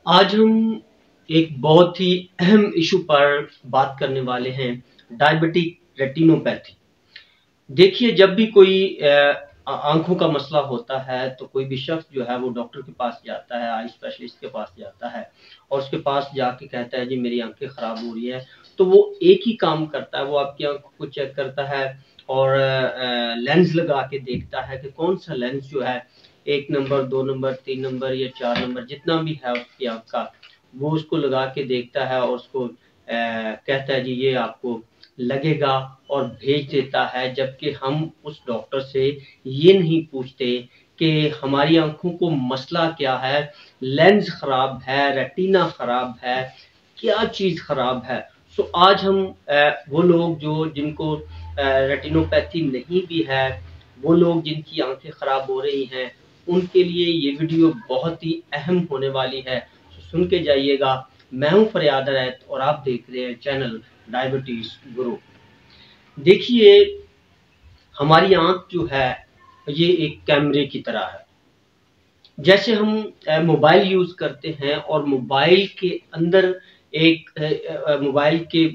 आज हम एक बहुत ही अहम इशू पर बात करने वाले हैं, डायबिटिक रेटिनोपैथी। देखिए, जब भी कोई आंखों का मसला होता है तो कोई भी शख्स जो है वो डॉक्टर के पास जाता है, आई स्पेशलिस्ट के पास जाता है और उसके पास जाके कहता है जी मेरी आंखें खराब हो रही है। तो वो एक ही काम करता है, वो आपकी आंखों को चेक करता है और लेंस लगा के देखता है कि कौन सा लेंस जो है 1 नंबर, 2 नंबर, 3 नंबर या 4 नंबर जितना भी है उसकी आंख का, वो उसको लगा के देखता है और उसको कहता है जी ये आपको लगेगा और भेज देता है। जबकि हम उस डॉक्टर से ये नहीं पूछते कि हमारी आंखों को मसला क्या है, लेंस खराब है, रेटिना खराब है, क्या चीज खराब है। सो आज हम वो लोग जो जिनको रेटिनोपैथी नहीं भी है, वो लोग जिनकी आंखें खराब हो रही हैं, उनके लिए ये वीडियो बहुत ही अहम होने वाली है। सुन के जाइएगा। मैं हूं फरियाद रैत और आप देख रहे हैं चैनल डायबिटीज गुरु। देखिए, हमारी आंख जो है ये एक कैमरे की तरह है। जैसे हम मोबाइल यूज करते हैं और मोबाइल के अंदर एक मोबाइल के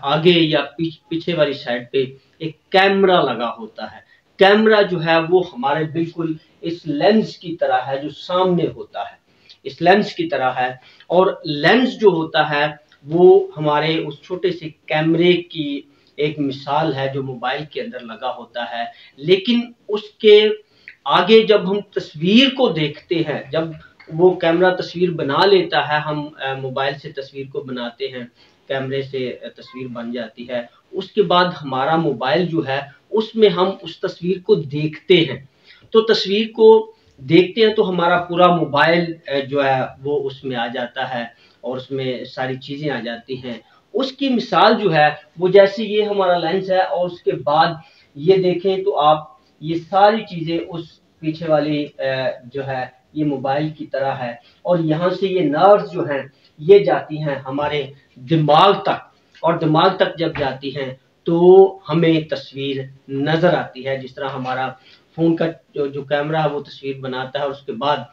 आगे या पीछे वाली साइड पे एक कैमरा लगा होता है। कैमरा जो है वो हमारे बिल्कुल इस लेंस की तरह है जो सामने होता है, इस लेंस की तरह है। और लेंस जो होता है वो हमारे उस छोटे से कैमरे की एक मिसाल है जो मोबाइल के अंदर लगा होता है। लेकिन उसके आगे जब हम तस्वीर को देखते हैं, जब वो कैमरा तस्वीर बना लेता है, हम मोबाइल से तस्वीर को बनाते हैं, कैमरे से तस्वीर बन जाती है। उसके बाद हमारा मोबाइल जो है उसमें हम उस तस्वीर को देखते हैं। तो तस्वीर को देखते हैं तो हमारा पूरा मोबाइल जो है वो उसमें आ जाता है और उसमें सारी चीजें आ जाती हैं। उसकी मिसाल जो है वो जैसे ये हमारा लेंस है और उसके बाद ये देखें तो आप ये सारी चीजें उस पीछे वाली जो है ये मोबाइल की तरह है। और यहाँ से ये नर्व्स जो हैं ये जाती हैं हमारे दिमाग तक, और दिमाग तक जब जाती हैं तो हमें तस्वीर नजर आती है। जिस तरह हमारा फोन का जो कैमरा है वो तस्वीर बनाता है और उसके बाद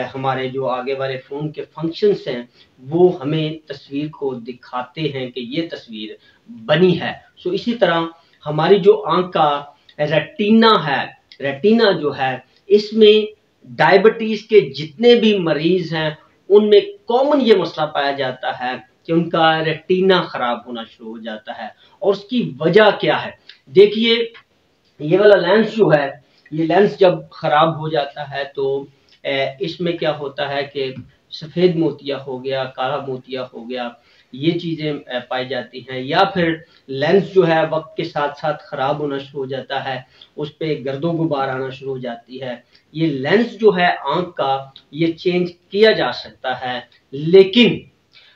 हमारे जो आगे वाले फोन के फंक्शंस हैं वो हमें तस्वीर को दिखाते हैं कि ये तस्वीर बनी है। सो इसी तरह हमारी जो आंख का रेटिना है, रेटिना जो है इसमें डायबिटीज के जितने भी मरीज हैं उनमें कॉमन ये मसला पाया जाता है कि उनका रेटिना खराब होना शुरू हो जाता है। और उसकी वजह क्या है? देखिए, ये वाला लेंस जो है, ये लेंस जब खराब हो जाता है तो इसमें क्या होता है कि सफेद मोतिया हो गया, काला मोतिया हो गया, ये चीजें पाई जाती हैं। या फिर लेंस जो है वक्त के साथ साथ खराब होना शुरू हो जाता है, उस पे गर्दो गुबार आना शुरू हो जाती है। ये लेंस जो है आंख का ये चेंज किया जा सकता है। लेकिन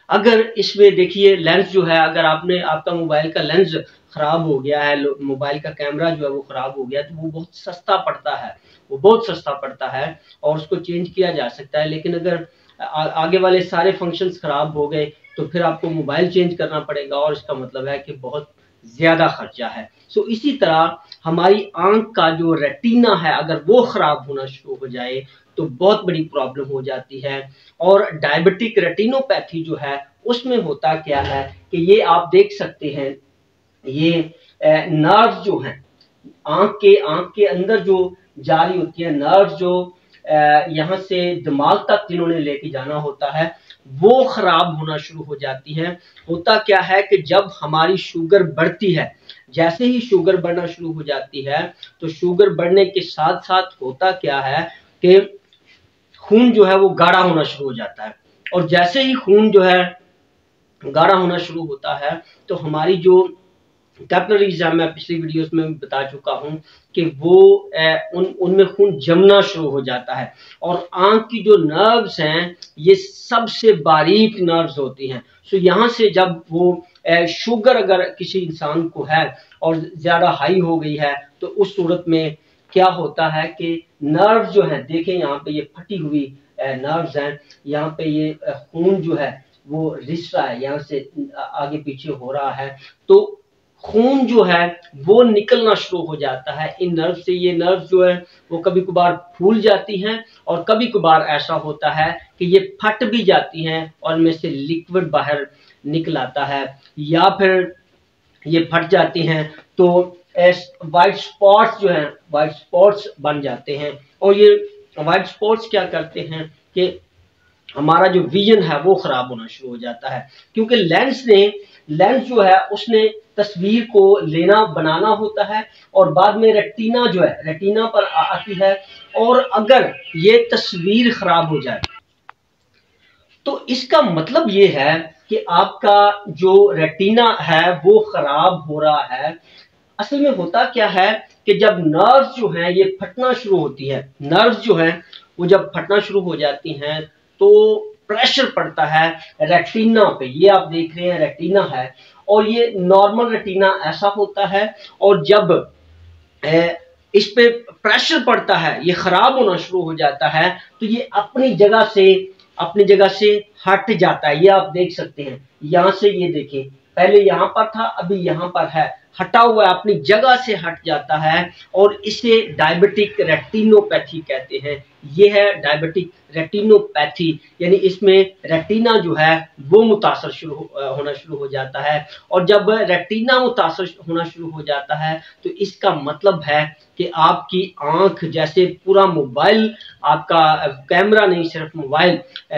अगर इसमें देखिए लेंस जो है, अगर आपने आपका मोबाइल का लेंस खराब हो गया है, मोबाइल का कैमरा जो है वो खराब हो गया, तो वो बहुत सस्ता पड़ता है, वो बहुत सस्ता पड़ता है और उसको चेंज किया जा सकता है। लेकिन अगर आगे वाले सारे फंक्शंस खराब हो गए तो फिर आपको मोबाइल चेंज करना पड़ेगा और इसका मतलब है कि बहुत ज्यादा खर्चा है। सो इसी तरह हमारी आंख का जो रेटिना है अगर वो खराब होना शुरू हो जाए तो बहुत बड़ी प्रॉब्लम हो जाती है। और डायबिटिक रेटिनोपैथी जो है उसमें होता क्या है कि ये आप देख सकते हैं, ये नर्व जो हैं आंख के अंदर जो जा रही होती है, नर्व जो यहाँ से दिमाग तक जिन्होंने लेके जाना होता है वो खराब होना शुरू हो जाती है। होता क्या है कि जब हमारी शुगर बढ़ती है, जैसे ही शुगर बढ़ना शुरू हो जाती है तो शुगर बढ़ने के साथ साथ होता क्या है कि खून जो है वो गाढ़ा होना शुरू हो जाता है। और जैसे ही खून जो है गाढ़ा होना शुरू होता है तो हमारी जो कैपिलरीज है, मैं पिछली वीडियोस में बता चुका हूं कि वो उनमें खून जमना शुरू हो जाता है। और आंख की जो नर्व्स हैं ये सबसे बारीक नर्व्स होती हैं। सो यहाँ से जब वो शुगर अगर किसी इंसान को है और ज्यादा हाई हो गई है तो उस सूरत में क्या होता है कि नर्व जो है, देखें यहाँ पे ये फटी हुई नर्व्स हैं, यहाँ पे ये खून जो है वो रिस रहा है, यहाँ से आगे पीछे हो रहा है। तो खून जो है वो निकलना शुरू हो जाता है इन नर्व से। ये नर्व जो है वो कभी कभार फूल जाती हैं और कभी कभार ऐसा होता है कि ये फट भी जाती हैं और इनमें से लिक्विड बाहर निकल आता है, या फिर ये फट जाती हैं तो वाइट स्पॉट्स जो हैं वाइट स्पॉट्स बन जाते हैं। और ये वाइट स्पॉट्स क्या करते हैं कि हमारा जो विजन है वो खराब होना शुरू हो जाता है, क्योंकि लेंस जो है उसने तस्वीर को लेना बनाना होता है और बाद में रेटिना जो है रेटिना पर आती है। और अगर ये तस्वीर खराब हो जाए तो इसका मतलब ये है कि आपका जो रेटिना है वो खराब हो रहा है। असल में होता क्या है कि जब नर्व्स जो हैं ये फटना शुरू होती है, नर्व्स जो हैं वो जब फटना शुरू हो जाती हैं तो प्रेशर पड़ता है रेटिना पे। ये आप देख रहे हैं रेटिना है और ये नॉर्मल रेटिना ऐसा होता है, और जब इस पे प्रेशर पड़ता है ये खराब होना शुरू हो जाता है तो ये अपनी जगह से हट जाता है। ये आप देख सकते हैं यहां से, ये देखें पहले यहां पर था अभी यहां पर है, हटा हुआ है, अपनी जगह से हट जाता है और इसे डायबिटिक रेटिनोपैथी कहते हैं। ये है डायबिटिक रेटिनोपैथी, यानी इसमें रेटिना जो है वो मुतासर होना शुरू हो जाता है। और जब रेटिना मुतासर होना शुरू हो जाता है तो इसका मतलब है कि आपकी आंख, जैसे पूरा मोबाइल, आपका कैमरा नहीं सिर्फ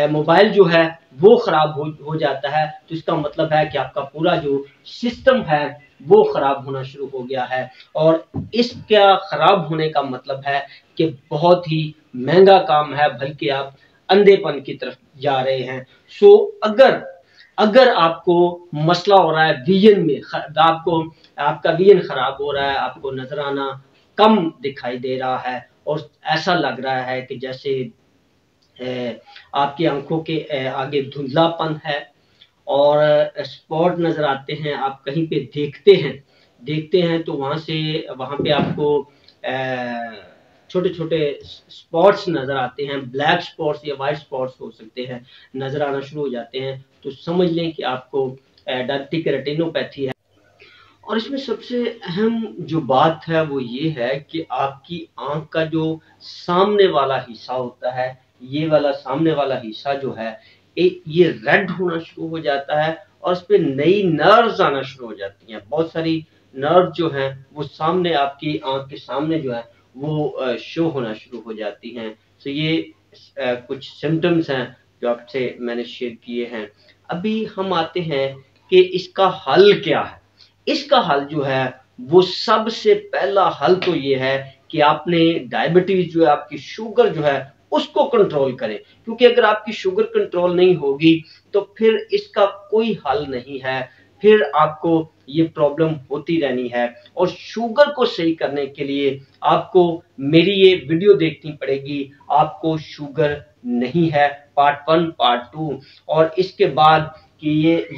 मोबाइल जो है वो खराब हो जाता है, तो इसका मतलब है कि आपका पूरा जो सिस्टम है वो खराब होना शुरू हो गया है। और इसका खराब होने का मतलब है कि बहुत ही महंगा काम है, बल्कि आप अंधेपन की तरफ जा रहे हैं। सो अगर आपको मसला हो रहा है विजन में, आपका विजन खराब हो रहा है, आपको नजर आना कम दिखाई दे रहा है और ऐसा लग रहा है कि जैसे आपकी आंखों के आगे धुंधलापन है और स्पॉट नजर आते हैं, आप कहीं पे देखते हैं तो वहां पे आपको छोटे छोटे स्पॉट्स नजर आते हैं, ब्लैक स्पॉट्स या वाइट स्पॉट्स हो सकते हैं, नजर आना शुरू हो जाते हैं, तो समझ लें कि आपको डायबिटिक रेटिनोपैथी है। और इसमें सबसे अहम जो बात है वो ये है कि आपकी आंख का जो सामने वाला हिस्सा होता है, ये वाला सामने वाला हिस्सा जो है ये रेड होना शुरू हो जाता है और उस पे नई नर्व्स आना शुरू हो जाती हैं। बहुत सारी नर्व जो हैं वो सामने आपकी आंख के सामने जो है वो शो होना शुरू हो जाती हैं। तो ये कुछ सिम्टम्स हैं जो आपसे मैंने शेयर किए हैं। अभी हम आते हैं कि इसका हल क्या है। इसका हल जो है वो सबसे पहला हल तो ये है कि आपने डायबिटीज जो है, आपकी शुगर जो है उसको कंट्रोल करें, क्योंकि अगर आपकी शुगर कंट्रोल नहीं होगी तो फिर इसका कोई हल नहीं है, फिर आपको ये प्रॉब्लम होती रहनी है। और शुगर को सही करने के लिए आपको मेरी ये वीडियो देखनी पड़ेगी, आपको शुगर नहीं है पार्ट 1 पार्ट 2, और इसके बाद कि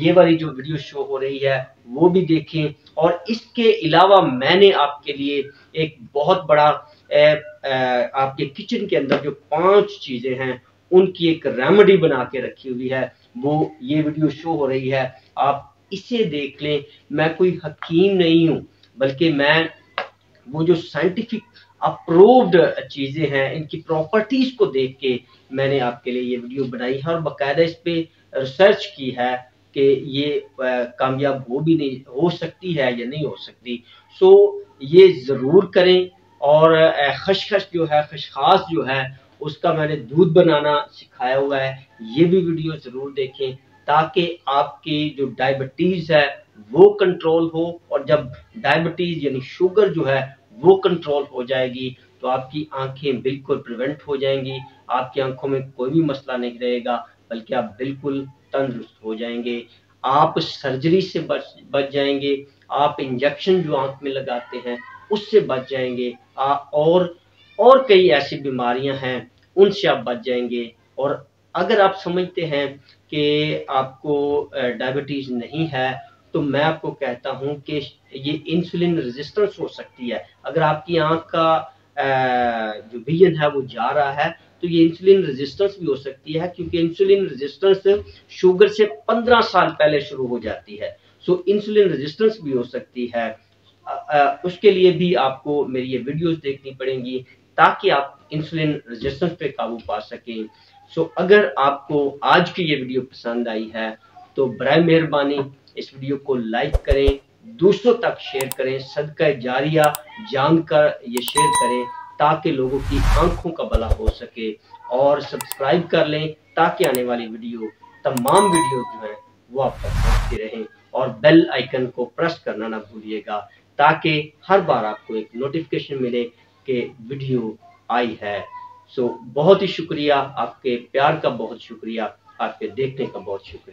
ये वाली जो वीडियो शो हो रही है वो भी देखें। और इसके अलावा मैंने आपके लिए एक बहुत बड़ा आपके किचन के अंदर जो 5 चीजें हैं उनकी एक रेमेडी बना के रखी हुई है, वो ये वीडियो शो हो रही है, आप इसे देख लें। मैं कोई हकीम नहीं हूं, बल्कि मैं वो जो साइंटिफिक अप्रूव्ड चीजें हैं इनकी प्रॉपर्टीज को देख के मैंने आपके लिए ये वीडियो बनाई है और बाकायदा इस पे रिसर्च की है कि ये कामयाब हो सकती है या नहीं हो सकती। सो ये जरूर करें। और खसखस जो है, खसखास जो है, उसका मैंने दूध बनाना सिखाया हुआ है, ये भी वीडियो जरूर देखें ताकि आपकी जो डायबिटीज है वो कंट्रोल हो। और जब डायबिटीज यानी शुगर जो है वो कंट्रोल हो जाएगी तो आपकी आंखें बिल्कुल प्रिवेंट हो जाएंगी, आपकी आंखों में कोई भी मसला नहीं रहेगा, बल्कि आप बिल्कुल तंदुरुस्त हो जाएंगे। आप सर्जरी से बच जाएंगे, आप इंजेक्शन जो आंख में लगाते हैं उससे बच जाएंगे, और कई ऐसी बीमारियां हैं उनसे आप बच जाएंगे। और अगर आप समझते हैं कि आपको डायबिटीज नहीं है तो मैं आपको कहता हूं कि ये इंसुलिन रेजिस्टेंस हो सकती है। अगर आपकी आंख का जो विजन है वो जा रहा है तो ये इंसुलिन रेजिस्टेंस भी हो सकती है, क्योंकि इंसुलिन रेजिस्टेंस शुगर से 15 साल पहले शुरू हो जाती है। सो इंसुलिन रेजिस्टेंस भी हो सकती है। उसके लिए भी आपको मेरी ये वीडियोस देखनी पड़ेंगी ताकि आप इंसुलिन रेजिस्टेंस पे काबू पा सकें। सो अगर आपको आज की ये वीडियो पसंद आई है तो बराए मेहरबानी इस वीडियो को लाइक करें, दूसरों तक शेयर करें, सदका जारिया जानकर ये शेयर करें ताकि लोगों की आंखों का भला हो सके, और सब्सक्राइब कर लें ताकि आने वाली वीडियो तमाम वीडियो जो है वो आप तक पहुंचती रहें, और बेल आइकन को प्रेस करना ना भूलिएगा ताकि हर बार आपको एक नोटिफिकेशन मिले कि वीडियो आई है। सो बहुत ही शुक्रिया, आपके प्यार का बहुत शुक्रिया, आपके देखने का बहुत शुक्रिया।